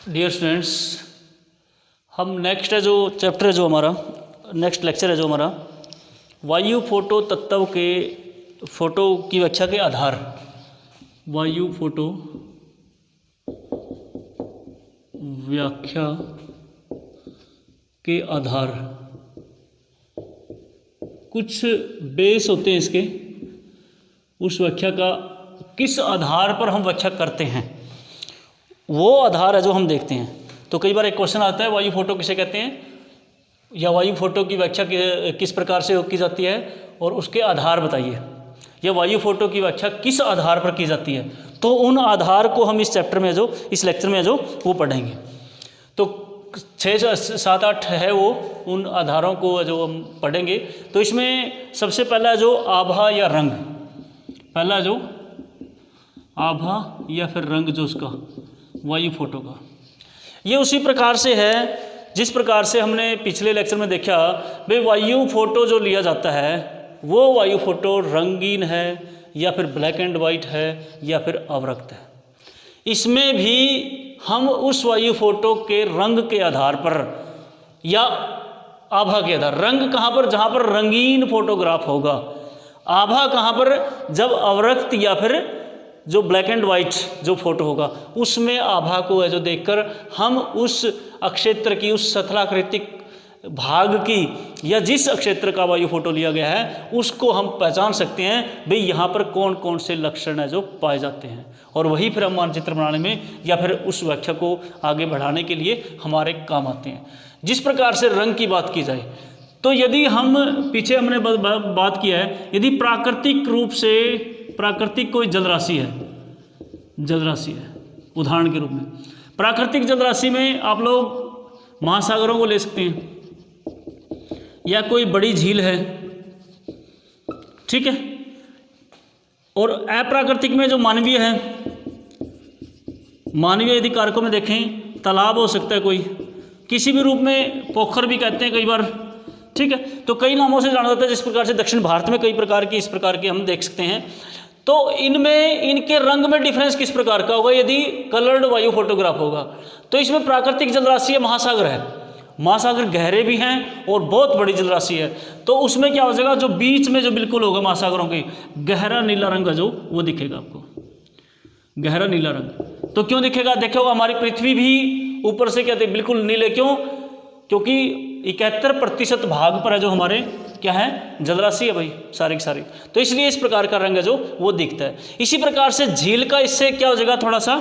Dear students, हम next है जो चैप्टर है जो हमारा नेक्स्ट लेक्चर है जो हमारा वायु फोटो तत्व के फोटो की व्याख्या के आधार, वायु फोटो व्याख्या के आधार। कुछ बेस होते हैं इसके, उस व्याख्या का किस आधार पर हम व्याख्या करते हैं वो आधार है जो हम देखते हैं। तो कई बार एक क्वेश्चन आता है वायु फोटो किसे कहते हैं, या वायु फोटो की व्याख्या किस प्रकार से की जाती है और उसके आधार बताइए, या वायु फोटो की व्याख्या किस आधार पर की जाती है। तो उन आधार को हम इस चैप्टर में जो इस लेक्चर में जो वो पढ़ेंगे। तो 6 7 8 है वो, उन आधारों को जो हम पढ़ेंगे। तो इसमें सबसे पहला जो आभा या रंग, पहला जो आभा या फिर रंग जो उसका वायु फोटो का, ये उसी प्रकार से है जिस प्रकार से हमने पिछले लेक्चर में देखा भाई वायु फोटो जो लिया जाता है वो वायु फोटो रंगीन है या फिर ब्लैक एंड वाइट है या फिर अवरक्त है। इसमें भी हम उस वायु फोटो के रंग के आधार पर या आभा के आधार, रंग कहाँ पर, जहाँ पर रंगीन फोटोग्राफ होगा, आभा कहाँ पर, जब अवरक्त या फिर जो ब्लैक एंड वाइट जो फोटो होगा उसमें आभा को है जो देखकर हम उस अक्षेत्र की, उस स्थलाकृतिक भाग की या जिस अक्षेत्र का वायु फोटो लिया गया है उसको हम पहचान सकते हैं भाई यहाँ पर कौन कौन से लक्षण है जो पाए जाते हैं, और वही फिर हम मानचित्र बनाने में या फिर उस व्याख्या को आगे बढ़ाने के लिए हमारे काम आते हैं। जिस प्रकार से रंग की बात की जाए तो यदि हम पीछे हमने बात किया है, यदि प्राकृतिक रूप से प्राकृतिक कोई जलराशि है, जलराशि है उदाहरण के रूप में, प्राकृतिक जलराशि में आप लोग महासागरों को ले सकते हैं या कोई बड़ी झील है, ठीक है। और अप्राकृतिक में जो मानवीय है, मानवीय यदि कारकों में देखें तालाब हो सकता है, कोई किसी भी रूप में, पोखर भी कहते हैं कई बार, ठीक है। तो कई नामों से जाना जाता है, जिस प्रकार से दक्षिण भारत में कई प्रकार की इस प्रकार के हम देख सकते हैं। तो इनमें इनके रंग में डिफरेंस किस प्रकार का होगा यदि कलर्ड वायु फोटोग्राफ होगा। तो इसमें प्राकृतिक जलराशि है, महासागर है, महासागर गहरे भी हैं और बहुत बड़ी जलराशि है। तो उसमें क्या हो जाएगा, जो बीच में जो बिल्कुल होगा महासागरों के, गहरा नीला रंग जो वो दिखेगा आपको, गहरा नीला रंग। तो क्यों दिखेगा, देखो हमारी पृथ्वी भी ऊपर से क्या बिल्कुल नीले, क्यों, क्योंकि 71% भाग पर है जो हमारे क्या है, जलराशि है भाई सारी की सारी। तो इसलिए इस प्रकार का रंग है जो वो दिखता है। इसी प्रकार से झील का इससे क्या हो जाएगा, थोड़ा सा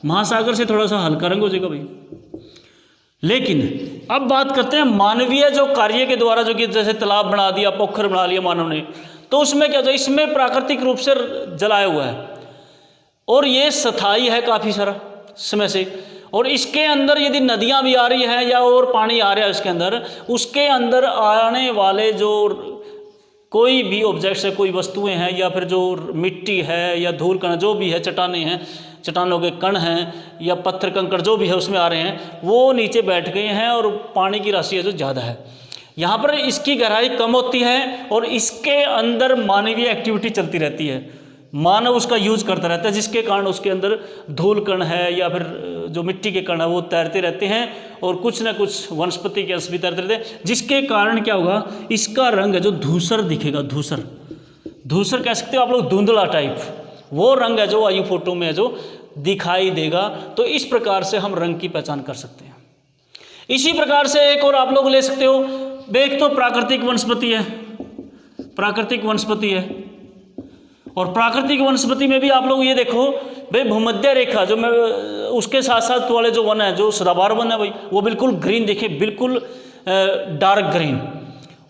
महासागर से थोड़ा सा हल्का रंग हो जाएगा भाई। लेकिन अब बात करते हैं मानवीय जो कार्य के द्वारा, जो कि जैसे तालाब बना दिया, पोखर बना लिया मानव ने, तो उसमें क्या हो, इसमें प्राकृतिक रूप से जलाया हुआ है और ये स्थायी है काफ़ी सारा समय से। और इसके अंदर यदि नदियां भी आ रही हैं या और पानी आ रहा है इसके अंदर, उसके अंदर आने वाले जो कोई भी ऑब्जेक्ट्स है, कोई वस्तुएं हैं या फिर जो मिट्टी है या धूल कण जो भी है, चट्टानें हैं, चट्टानों के कण हैं या पत्थर कंकड़ जो भी है उसमें आ रहे हैं, वो नीचे बैठ गए हैं और पानी की राशि है जो ज़्यादा है। यहाँ पर इसकी गहराई कम होती है और इसके अंदर मानवीय एक्टिविटी चलती रहती है, मानव उसका यूज करता रहता है, जिसके कारण उसके अंदर धूल कण है या फिर जो मिट्टी के कण है वो तैरते रहते हैं और कुछ ना कुछ वनस्पति के अंश भी तैरते रहते हैं, जिसके कारण क्या होगा, इसका रंग है जो धूसर दिखेगा, धूसर, धूसर कह सकते हो आप लोग, धुंधला टाइप, वो रंग है जो वायु फोटो में है जो दिखाई देगा। तो इस प्रकार से हम रंग की पहचान कर सकते हैं। इसी प्रकार से एक और आप लोग ले सकते हो, एक तो प्राकृतिक वनस्पति है, प्राकृतिक वनस्पति है, और प्राकृतिक वनस्पति में भी आप लोग ये देखो भाई भूमध्य रेखा जो मैं उसके साथ साथ वाले जो वन है, जो सदाबहार वन है भाई, वो बिल्कुल ग्रीन दिखे, बिल्कुल डार्क ग्रीन।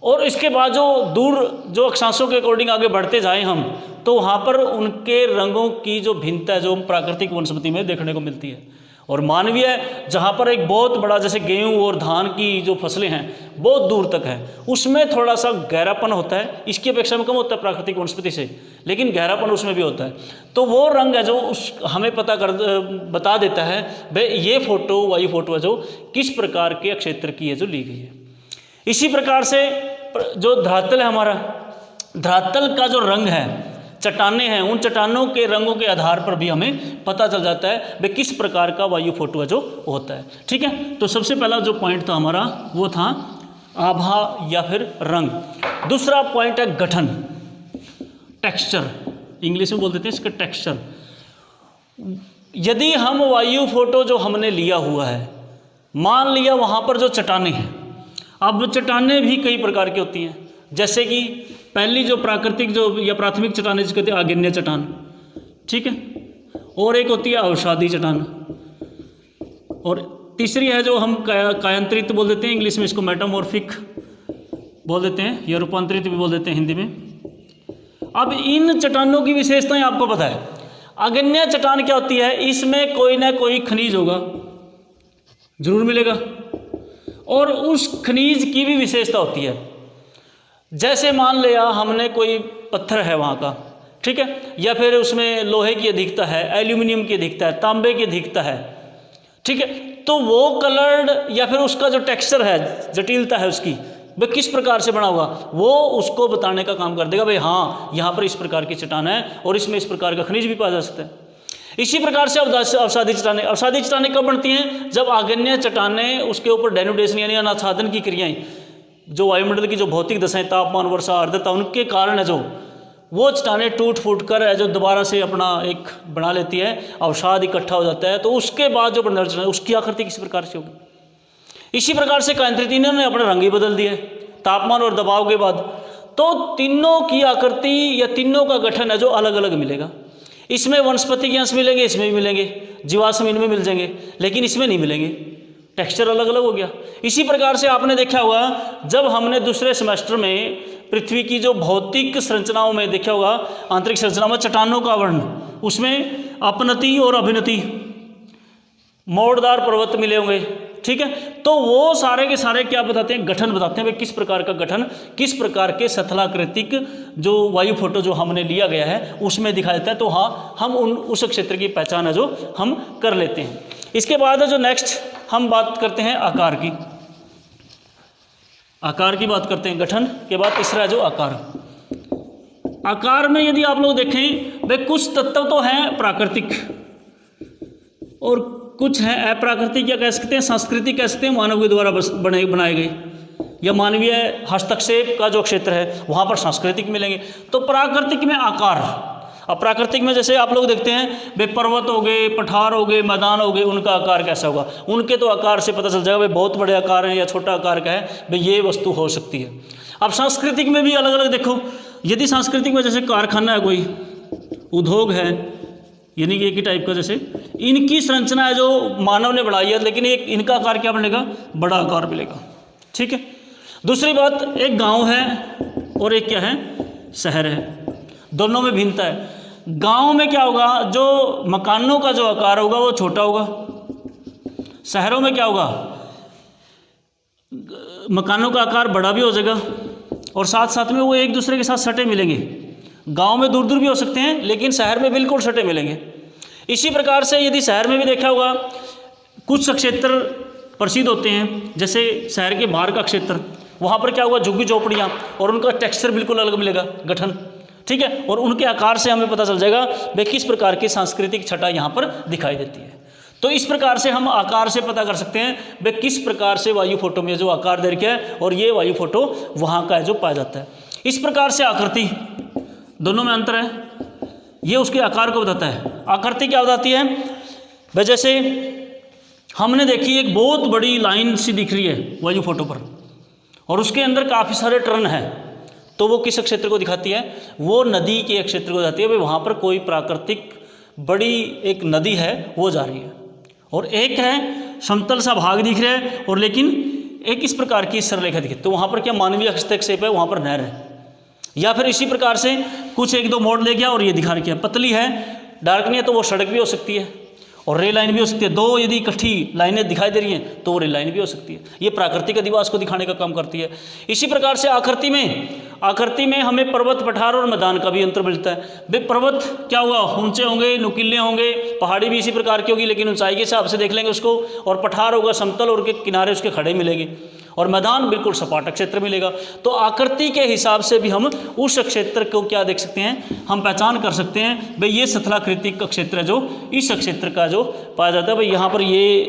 और इसके बाद जो दूर जो अक्षांशों के अकॉर्डिंग आगे बढ़ते जाएं हम, तो वहाँ पर उनके रंगों की जो भिन्नता है जो प्राकृतिक वनस्पति में देखने को मिलती है। और मानवीय जहाँ पर एक बहुत बड़ा, जैसे गेहूँ और धान की जो फसलें हैं बहुत दूर तक है, उसमें थोड़ा सा गहरापन होता है, इसकी अपेक्षा में कम होता है प्राकृतिक वनस्पति से, लेकिन गहरापन उसमें भी होता है। तो वो रंग है जो उस हमें बता देता है भाई ये फोटो, वायु फोटो है जो किस प्रकार के क्षेत्र की है जो ली गई है। इसी प्रकार से जो धरातल है हमारा, धरातल का जो रंग है, चट्टानें हैं, उन चट्टानों के रंगों के आधार पर भी हमें पता चल जाता है भाई किस प्रकार का वायु फोटो है जो होता है। ठीक है, तो सबसे पहला जो पॉइंट था हमारा वो था आभा या फिर रंग। दूसरा पॉइंट है गठन, टेक्सचर, इंग्लिश में बोल देते हैं इसका टेक्सचर। यदि हम वायु फोटो जो हमने लिया हुआ है, मान लिया वहाँ पर जो चट्टानें हैं, अब चट्टानें भी कई प्रकार की होती हैं, जैसे कि पहली जो प्राकृतिक जो या प्राथमिक चट्टानें जिसको कहते हैं आग्नेय चट्टान, ठीक है, और एक होती है अवसादी चट्टान, और तीसरी है जो हम कायांतरित बोल देते हैं, इंग्लिश में इसको मेटामॉर्फिक बोल देते हैं या रूपांतरित भी बोल देते हैं हिंदी में। अब इन चट्टानों की विशेषताएं आपको पता है। आग्नेय चट्टान क्या होती है, इसमें कोई ना कोई खनिज होगा, जरूर मिलेगा, और उस खनिज की भी विशेषता होती है। जैसे मान लिया हमने कोई पत्थर है वहाँ का, ठीक है, या फिर उसमें लोहे की अधिकता है, एल्यूमिनियम की अधिकता है, तांबे की अधिकता है, ठीक है, तो वो कलर्ड या फिर उसका जो टेक्सचर है, जटिलता है उसकी, वह किस प्रकार से बना हुआ, वो उसको बताने का काम कर देगा भाई हाँ यहाँ पर इस प्रकार की चट्टान है और इसमें इस प्रकार का खनिज भी पाया जा सकता है। इसी प्रकार से अवसादी चट्टानें कब बनती हैं, जब आग्नेय चट्टानें उसके ऊपर डेनुडेशन यानी अनाच्छादन की क्रियाएं, जो वायुमंडल की जो भौतिक दशाएं, तापमान, वर्षा, आर्द्रता, उनके कारण है जो वो चट्टानें टूट फूट कर जो दोबारा से अपना एक बना लेती है, अवसाद इकट्ठा हो जाता है, तो उसके बाद जो बनने वाली उसकी आकृति किसी प्रकार से होगी। इसी प्रकार से कायांतरित ने अपना रंग ही बदल दिया तापमान और दबाव के बाद, तो तीनों की आकृति या तीनों का गठन है जो अलग अलग मिलेगा। इसमें वनस्पति के अंश मिलेंगे, इसमें भी मिलेंगे, जीवाश्म इनमें मिल जाएंगे, लेकिन इसमें नहीं मिलेंगे, टेक्सचर अलग अलग हो गया। इसी प्रकार से आपने देखा होगा जब हमने दूसरे सेमेस्टर में पृथ्वी की जो भौतिक संरचनाओं में देखा होगा, आंतरिक संरचना में चट्टानों का वर्ण, उसमें अपनति और अभिनति, मोड़दार पर्वत मिले होंगे, ठीक है, तो वो सारे के सारे क्या बताते हैं, गठन बताते हैं भाई किस प्रकार का गठन, किस प्रकार के स्थलाकृतिक जो वायु फोटो जो हमने लिया गया है उसमें दिखा देता है। तो हाँ, हम उस क्षेत्र की पहचान है जो हम कर लेते हैं। इसके बाद जो नेक्स्ट हम बात करते हैं आकार की, आकार की बात करते हैं। गठन के बाद तीसरा है जो आकार। आकार में यदि आप लोग देखें भाई कुछ तत्व तो हैं प्राकृतिक और कुछ हैं अप्राकृतिक, या कह सकते हैं सांस्कृतिक, कह सकते हैं मानव के द्वारा बनाए गए, या मानवीय हस्तक्षेप का जो क्षेत्र है वहाँ पर सांस्कृतिक मिलेंगे। तो प्राकृतिक में आकार, अब प्राकृतिक में जैसे आप लोग देखते हैं वे पर्वत हो गए, पठार हो गए, मैदान हो गए, उनका आकार कैसा होगा, उनके तो आकार से पता चल जाएगा भाई बहुत बड़े आकार हैं या छोटा आकार का है, भाई ये वस्तु हो सकती है। अब सांस्कृतिक में भी अलग अलग देखो, यदि सांस्कृतिक में जैसे कारखाना है, कोई उद्योग है, यानी कि एक ही टाइप का, जैसे इनकी संरचना है जो मानव ने बढ़ाई है, लेकिन एक इनका आकार क्या बनेगा, बड़ा आकार मिलेगा, ठीक है। दूसरी बात, एक गांव है और एक क्या है, शहर है, दोनों में भिन्नता है। गांव में क्या होगा, जो मकानों का जो आकार होगा वो छोटा होगा, शहरों में क्या होगा, मकानों का आकार बड़ा भी हो जाएगा और साथ साथ में वो एक दूसरे के साथ सटे मिलेंगे। गांव में दूर दूर भी हो सकते हैं लेकिन शहर में बिल्कुल सटे मिलेंगे। इसी प्रकार से यदि शहर में भी देखा होगा कुछ क्षेत्र प्रसिद्ध होते हैं, जैसे शहर के बाहर का क्षेत्र, वहाँ पर क्या होगा, झुग्गी झोपड़ियाँ, और उनका टेक्सचर बिल्कुल अलग मिलेगा, गठन, ठीक है, और उनके आकार से हमें पता चल जाएगा वे किस प्रकार की सांस्कृतिक छटा यहाँ पर दिखाई देती है। तो इस प्रकार से हम आकार से पता कर सकते हैं वे किस प्रकार से वायु फोटो में जो आकार दे रखा है और ये वायु फोटो वहाँ का है जो पाया जाता है। इस प्रकार से आकृति, दोनों में अंतर है, ये उसके आकार को बताता है। आकृति क्या बताती है, वह जैसे हमने देखी एक बहुत बड़ी लाइन सी दिख रही है वायु फोटो पर और उसके अंदर काफ़ी सारे टर्न हैं, तो वो किस क्षेत्र को दिखाती है, वो नदी के एक क्षेत्र को दिखाती है, भाई वहाँ पर कोई प्राकृतिक बड़ी एक नदी है वो जा रही है, और एक है समतल सा भाग दिख रहा है और लेकिन एक इस प्रकार की सरलेखा दिखती है, तो वहाँ पर क्या मानवीय हस्तक्षेप है, वहाँ पर नहर है। या फिर इसी प्रकार से कुछ एक दो मोड़ ले गया और ये दिखा रखी है, पतली है, डार्क नहीं है, तो वो सड़क भी हो सकती है और रेल लाइन भी हो सकती है। दो यदि इकट्ठी लाइनें दिखाई दे रही हैं तो वो रेल लाइन भी हो सकती है। ये प्राकृतिक अधिवास को दिखाने का काम करती है। इसी प्रकार से आकृति में आकृति में हमें पर्वत, पठार और मैदान का भी अंतर मिलता है। भाई पर्वत क्या हुआ, ऊंचे होंगे, नुकीले होंगे, पहाड़ी भी इसी प्रकार की होगी लेकिन ऊंचाई के हिसाब से देख लेंगे उसको, और पठार होगा समतल और के किनारे उसके खड़े मिलेंगे, और मैदान बिल्कुल सपाट क्षेत्र मिलेगा। तो आकृति के हिसाब से भी हम उस क्षेत्र को क्या देख सकते हैं, हम पहचान कर सकते हैं भाई ये स्थलाकृति का क्षेत्र है जो इस क्षेत्र का जो पाया जाता है। भाई यहाँ पर ये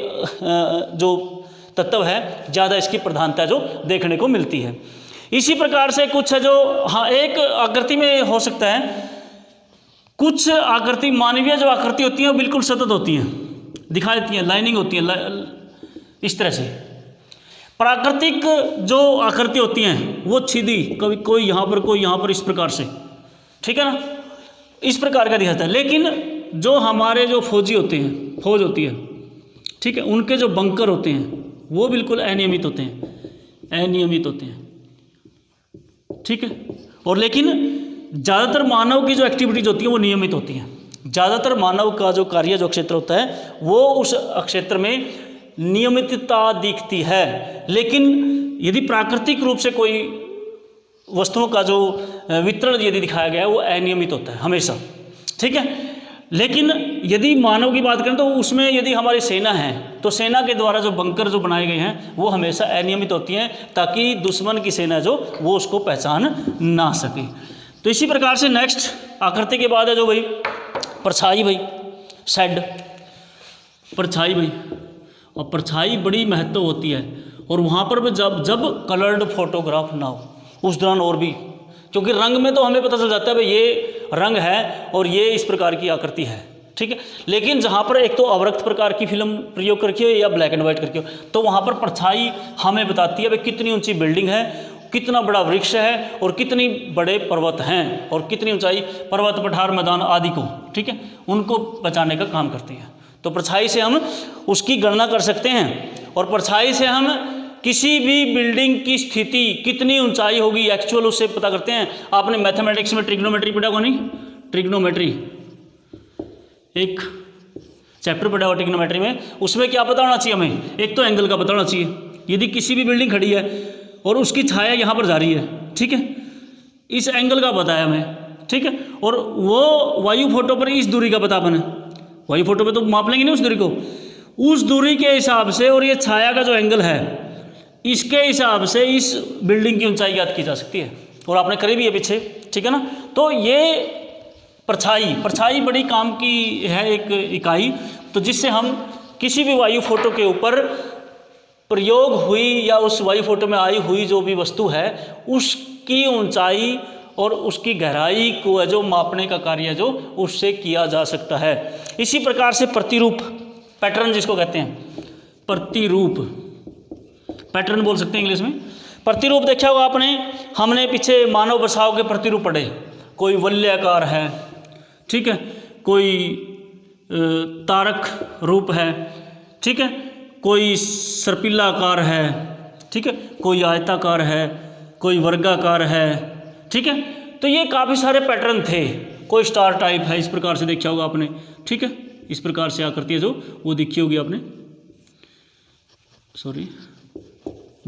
जो तत्व है ज़्यादा इसकी प्रधानता जो देखने को मिलती है। इसी प्रकार से कुछ है जो हाँ एक आकृति में हो सकता है, कुछ आकृति मानवीय जो आकृति होती है वो बिल्कुल सतत होती हैं, दिखाई देती हैं, लाइनिंग होती है इस तरह से। प्राकृतिक जो आकृति होती हैं वो सीधी, कभी कोई यहाँ पर कोई यहाँ पर, इस प्रकार से, ठीक है ना, इस प्रकार का दिखाता है। लेकिन जो हमारे जो फौजी होते हैं, फौज होती है, ठीक है, उनके जो बंकर होते हैं वो बिल्कुल अनियमित होते हैं, अनियमित होते हैं, ठीक है। और लेकिन ज़्यादातर मानव की जो एक्टिविटीज होती है वो नियमित होती हैं। ज़्यादातर मानव का जो कार्य जो क्षेत्र होता है वो उस क्षेत्र में नियमितता दिखती है। लेकिन यदि प्राकृतिक रूप से कोई वस्तुओं का जो वितरण यदि दिखाया गया है वो अनियमित होता है हमेशा, ठीक है। लेकिन यदि मानव की बात करें तो उसमें यदि हमारी सेना है तो सेना के द्वारा जो बंकर जो बनाए गए हैं वो हमेशा अनियमित होती हैं, ताकि दुश्मन की सेना जो वो उसको पहचान ना सके। तो इसी प्रकार से नेक्स्ट आकृति के बाद है जो भाई परछाई, भाई शेड, परछाई भाई, और परछाई बड़ी महत्व होती है। और वहाँ पर भी जब कलर्ड फोटोग्राफ ना हो उस दौरान, और भी क्योंकि रंग में तो हमें पता चल जाता है भाई ये रंग है और ये इस प्रकार की आकृति है, ठीक है। लेकिन जहाँ पर एक तो अवरक्त प्रकार की फिल्म प्रयोग करके हो या ब्लैक एंड वाइट करके हो, तो वहाँ पर परछाई हमें बताती है भाई कितनी ऊंची बिल्डिंग है, कितना बड़ा वृक्ष है और कितनी बड़े पर्वत हैं और कितनी ऊंचाई, पर्वत, पठार, मैदान आदि को, ठीक है, उनको बचाने का काम करती है। तो परछाई से हम उसकी गणना कर सकते हैं, और परछाई से हम किसी भी बिल्डिंग की स्थिति कितनी ऊंचाई होगी एक्चुअल उससे पता करते हैं। आपने मैथमेटिक्स में ट्रिग्नोमेट्री पढ़ा होगा, नहीं, ट्रिग्नोमेट्री एक चैप्टर पढ़ा हुआ ट्रिग्नोमेट्री में, उसमें क्या पता होना चाहिए हमें, एक तो एंगल का पता होना चाहिए। यदि किसी भी बिल्डिंग खड़ी है और उसकी छाया यहाँ पर जा रही है, ठीक है, इस एंगल का पता है हमें, ठीक है, और वो वायु फोटो पर इस दूरी का पता अपन है, वायु फोटो पे तो माप लेंगे नहीं उस दूरी को, उस दूरी के हिसाब से और ये छाया का जो एंगल है इसके हिसाब से इस बिल्डिंग की ऊंचाई याद की जा सकती है, और आपने करी भी है पीछे, ठीक है ना। तो ये परछाई बड़ी काम की है एक इकाई, तो जिससे हम किसी भी वायु फोटो के ऊपर प्रयोग हुई या उस वायु फोटो में आई हुई जो भी वस्तु है उसकी ऊंचाई और उसकी गहराई को जो मापने का कार्य जो उससे किया जा सकता है। इसी प्रकार से प्रतिरूप, पैटर्न जिसको कहते हैं, प्रतिरूप, पैटर्न बोल सकते हैं इंग्लिश में। प्रतिरूप देखा होगा आपने, हमने पीछे मानव बसाव के प्रतिरूप पढ़े, कोई वलयाकार है, ठीक है, कोई तारक रूप है, ठीक है, कोई सर्पिलाकार है, ठीक है, कोई आयताकार है, कोई वर्गाकार है, ठीक है। तो ये काफ़ी सारे पैटर्न थे, कोई स्टार टाइप है, इस प्रकार से देखा होगा आपने, ठीक है, इस प्रकार से आकृति है जो वो देखी होगी आपने, सॉरी,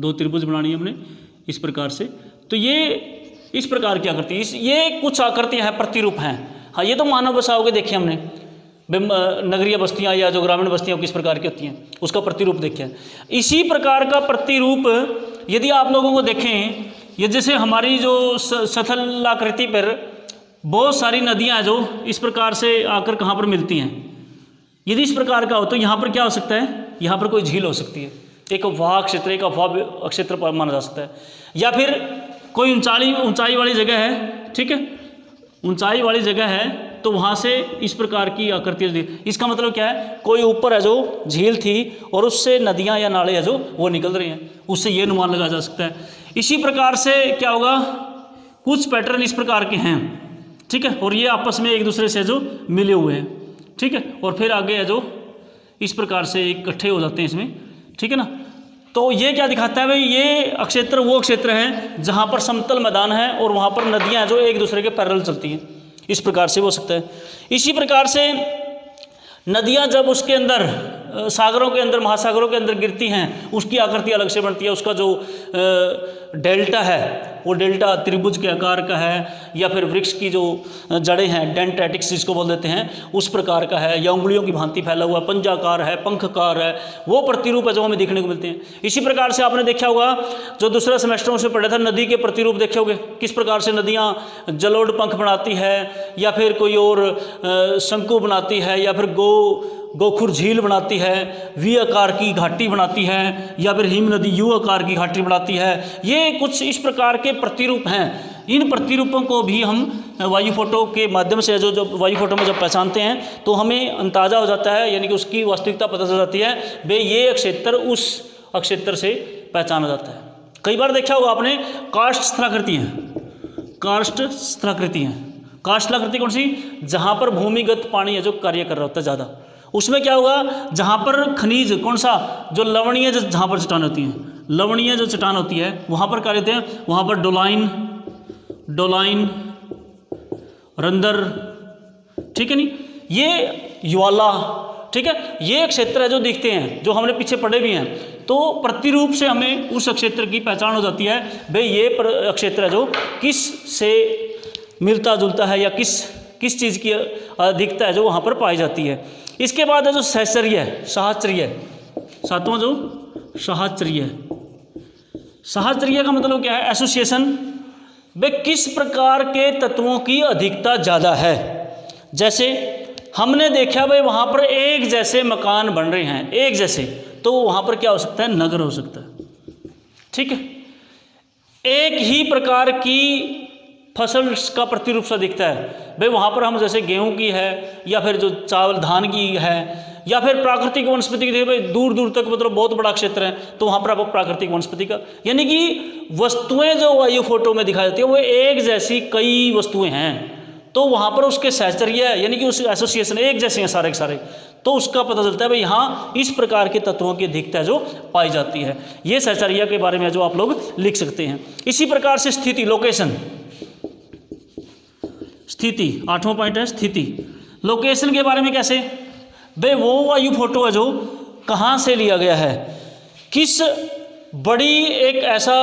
दो त्रिभुज बनानी है हमने इस प्रकार से। तो ये इस प्रकार की आकृति, ये कुछ आकृतियाँ हैं, प्रतिरूप हैं। हाँ, ये तो मानव बसाव के देखे हमने, नगरीय बस्तियाँ या जो ग्रामीण बस्तियाँ किस प्रकार की होती हैं उसका प्रतिरूप देखे। इसी प्रकार का प्रतिरूप यदि आप लोगों को देखें, ये जैसे हमारी जो स्थलाकृति पर बहुत सारी नदियाँ जो इस प्रकार से आकर कहाँ पर मिलती हैं, यदि इस प्रकार का हो तो यहाँ पर क्या हो सकता है, यहाँ पर कोई झील हो सकती है, एक अफवाह क्षेत्र, एक अफवाह क्षेत्र पर माना जा सकता है, या फिर कोई ऊंचाई वाली जगह है, ठीक है, ऊंचाई वाली जगह है तो वहाँ से इस प्रकार की आकृति। इसका मतलब क्या है, कोई ऊपर है जो झील थी और उससे नदियाँ या नाले है जो वो निकल रही हैं, उससे ये अनुमान लगाया जा सकता है। इसी प्रकार से क्या होगा, कुछ पैटर्न इस प्रकार के हैं, ठीक है, और ये आपस में एक दूसरे से जो मिले हुए हैं, ठीक है, और फिर आगे है जो इस प्रकार से इकट्ठे हो जाते हैं इसमें, ठीक है ना। तो ये क्या दिखाता है भाई, ये क्षेत्र वो क्षेत्र है जहाँ पर समतल मैदान है और वहाँ पर नदियाँ जो एक दूसरे के पैरेलल चलती हैं, इस प्रकार से हो सकता है। इसी प्रकार से नदियाँ जब उसके अंदर सागरों के अंदर, महासागरों के अंदर गिरती हैं, उसकी आकृति अलग से बनती है। उसका जो डेल्टा है वो डेल्टा त्रिभुज के आकार का है, या फिर वृक्ष की जो जड़ें हैं डेंड्राइटिक्स जिसको बोल देते हैं उस प्रकार का है, या उंगलियों की भांति फैला हुआ, पंजाकार है, पंखकार है, वो प्रतिरूप है जो हमें देखने को मिलते हैं। इसी प्रकार से आपने देखा होगा जो दूसरा सेमेस्टर से पढ़ा था, नदी के प्रतिरूप देखे होंगे, किस प्रकार से नदियाँ जलोढ़ पंख बनाती है, या फिर कोई और शंकु बनाती है, या फिर गोखुर झील बनाती है, वी आकार की घाटी बनाती है, या फिर हिम नदी यू आकार की घाटी बनाती है। ये कुछ इस प्रकार के प्रतिरूप हैं। इन प्रतिरूपों को भी हम वायु फोटो के माध्यम से जो वायु फोटो में जब पहचानते हैं तो हमें अंदाजा हो जाता है, यानी कि उसकी वास्तविकता पता चल जाती है, भाई ये क्षेत्र उस क्षेत्र से पहचाना जाता है। कई बार देखा होगा आपने कार्स्ट स्थलाकृतियाँ, कार्स्ट स्थलाकृतियाँ, कार्स्ट स्थलाकृति कौन सी, जहाँ पर भूमिगत पानी है जो कार्य कर रहा होता है ज़्यादा, उसमें क्या होगा, जहाँ पर खनिज कौन सा, जो लवणीय जहाँ पर चट्टान होती हैं, लवणीय जो चट्टान होती है वहाँ पर क्या रहते हैं, वहाँ पर डोलाइन रंदर, ठीक है नहीं, ये ज्वाला, ठीक है, ये क्षेत्र है जो दिखते हैं, जो हमने पीछे पढ़े भी हैं। तो प्रतिरूप से हमें उस क्षेत्र की पहचान हो जाती है, भाई ये क्षेत्र है जो किस से मिलता जुलता है, या किस चीज़ की अधिकता है जो वहाँ पर पाई जाती है। इसके बाद है जो सहचर्य, साहचर्य, सातवां जो साहचर्य, साहचर्य का मतलब क्या है, एसोसिएशन, वे किस प्रकार के तत्वों की अधिकता ज़्यादा है। जैसे हमने देखा भाई वहाँ पर एक जैसे मकान बन रहे हैं, एक जैसे, तो वहाँ पर क्या हो सकता है, नगर हो सकता है, ठीक है। एक ही प्रकार की फसल का प्रतिरूप सा दिखता है, भाई वहाँ पर हम जैसे गेहूं की है, या फिर जो चावल धान की है, या फिर प्राकृतिक वनस्पति की, भाई दूर दूर तक मतलब बहुत बड़ा क्षेत्र है तो वहाँ पर आपको प्राकृतिक वनस्पति का, यानी कि वस्तुएं जो वायु फोटो में दिखाई देती है वो एक जैसी कई वस्तुएं हैं, तो वहाँ पर उसके सहचर्य यानी कि उस एसोसिएशन एक जैसे हैं सारे के सारे, तो उसका पता चलता है भाई यहाँ इस प्रकार के तत्वों की अधिकता जो पाई जाती है। ये सहचर्य के बारे में जो आप लोग लिख सकते हैं। इसी प्रकार से स्थिति, लोकेशन, स्थिति, 8वां पॉइंट है स्थिति। लोकेशन के बारे में कैसे, भाई वो वायु फोटो है जो कहाँ से लिया गया है, किस बड़ी एक ऐसा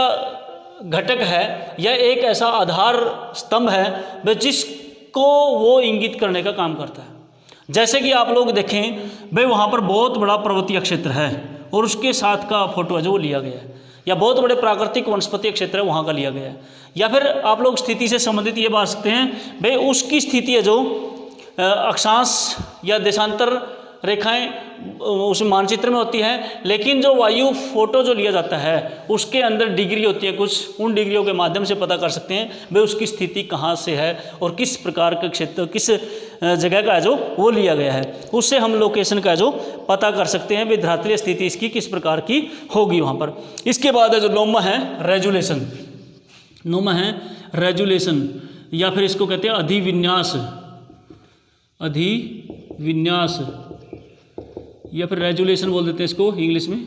घटक है या एक ऐसा आधार स्तंभ है भाई जिसको वो इंगित करने का काम करता है। जैसे कि आप लोग देखें भाई वहाँ पर बहुत बड़ा पर्वतीय क्षेत्र है और उसके साथ का फोटो है जो वो लिया गया है, या बहुत बड़े प्राकृतिक वनस्पति क्षेत्र है वहाँ का लिया गया है, या फिर आप लोग स्थिति से संबंधित ये बात सकते हैं भाई उसकी स्थिति है जो अक्षांश या देशांतर रेखाएं उस मानचित्र में होती है, लेकिन जो वायु फोटो जो लिया जाता है उसके अंदर डिग्री होती है कुछ, उन डिग्रियों के माध्यम से पता कर सकते हैं भाई उसकी स्थिति कहाँ से है और किस प्रकार का क्षेत्र किस जगह का है जो वो लिया गया है, उससे हम लोकेशन का जो पता कर सकते हैं भाई धरातलीय स्थिति इसकी किस प्रकार की होगी वहाँ पर। इसके बाद है जो नौमा है रेजुलेशन, नौमा है रेजुलेशन, या फिर इसको कहते हैं अधिविन्यास, अधिविन्यास या फिर रेजुलेशन बोल देते हैं इसको इंग्लिश में,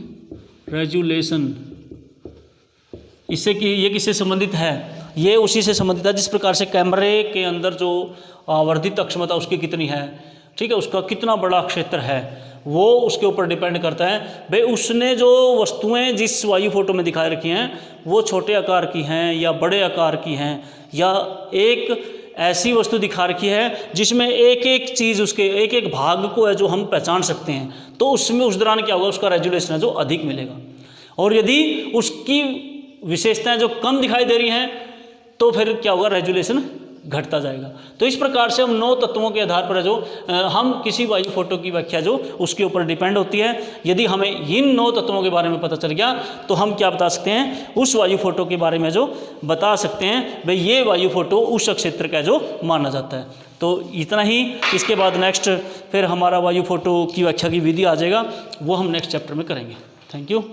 रेजुलेशन। इससे कि ये किससे संबंधित है, ये उसी से संबंधित है जिस प्रकार से कैमरे के अंदर जो आवर्धित अक्षमता उसकी कितनी है, ठीक है, उसका कितना बड़ा क्षेत्र है, वो उसके ऊपर डिपेंड करता है भाई उसने जो वस्तुएं जिस वायु फोटो में दिखा रखी हैं वो छोटे आकार की हैं या बड़े आकार की हैं, या एक ऐसी वस्तु दिखा रखी है जिसमें एक एक चीज़ उसके एक एक भाग को है जो हम पहचान सकते हैं, तो उसमें उस दौरान क्या होगा, उसका रेजुलेशन है जो अधिक मिलेगा। और यदि उसकी विशेषताएं जो कम दिखाई दे रही हैं तो फिर क्या होगा, रेजुलेशन घटता जाएगा। तो इस प्रकार से हम 9 तत्वों के आधार पर जो हम किसी वायु फोटो की व्याख्या जो उसके ऊपर डिपेंड होती है। यदि हमें इन 9 तत्वों के बारे में पता चल गया तो हम क्या बता सकते हैं, उस वायु फोटो के बारे में जो बता सकते हैं भाई ये वायु फोटो उस क्षेत्र का जो माना जाता है। तो इतना ही, इसके बाद नेक्स्ट फिर हमारा वायु फोटो की व्याख्या की विधि आ जाएगा, वो हम नेक्स्ट चैप्टर में करेंगे। Thank you.